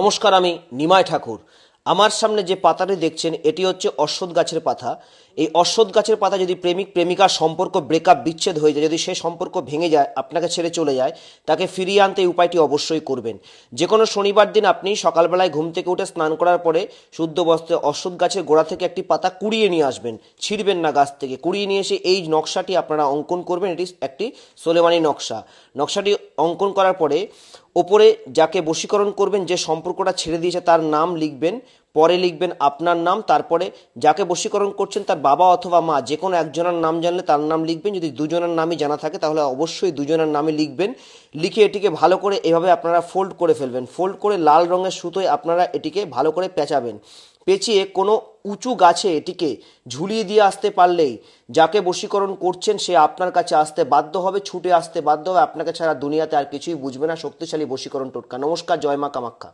নমস্কার, আমি নিমাই ঠাকুর। আমার সামনে যে পাতাটি দেখছেন এটি হচ্ছে অশ্বত্থ গাছের পাতা। এই অশ্বত্থ গাছের পাতা যদি প্রেমিক প্রেমিকার সম্পর্ক ব্রেকআপ বিচ্ছেদ হয়ে যায়, যদি সে সম্পর্ক ভেঙে যায়, আপনাকে ছেড়ে চলে যায়, তাকে ফিরিয়ে আনতে এই উপায়টি অবশ্যই করবেন। যে কোনো শনিবার দিন আপনি সকালবেলায় ঘুম থেকে উঠে স্নান করার পরে শুদ্ধ বস্ত্রে অশ্বত্থ গাছের গোড়া থেকে একটি পাতা কুড়িয়ে নিয়ে আসবেন, ছিঁড়বেন না গাছ থেকে। কুড়িয়ে নিয়ে এসে এই নকশাটি আপনারা অঙ্কন করবেন। এটি একটি সোলেমানি নকশা। নকশাটি অঙ্কন করার পরে ওপরে যাকে বশীকরণ করবেন, যে সম্পর্কটা ছেড়ে দিয়েছে তার নাম লিখবেন, পরে লিখবেন আপনার নাম, তারপরে যাকে বশীকরণ করছেন তার বাবা অথবা মা যে কোনো একজনের নাম জানলে তার নাম লিখবেন। যদি দুজনের নামই জানা থাকে তাহলে অবশ্যই দুজনের নামই লিখবেন। লিখে এটিকে ভালো করে এভাবে আপনারা ফোল্ড করে ফেলবেন। ফোল্ড করে লাল রঙের সুতোয় আপনারা এটিকে ভালো করে পেঁচাবেন। পেঁচিয়ে কোনো উঁচু গাছে এটিকে ঝুলিয়ে দিয়ে আসতে পারলেই যাকে বশীকরণ করছেন সে আপনার কাছে আসতে বাধ্য হবে, ছুটে আসতে বাধ্য হবে। আপনাকে ছাড়া দুনিয়াতে আর কিছুই বুঝবে না। শক্তিশালী বশীকরণ টোটকা। নমস্কার, জয় মা কামাখ্যা।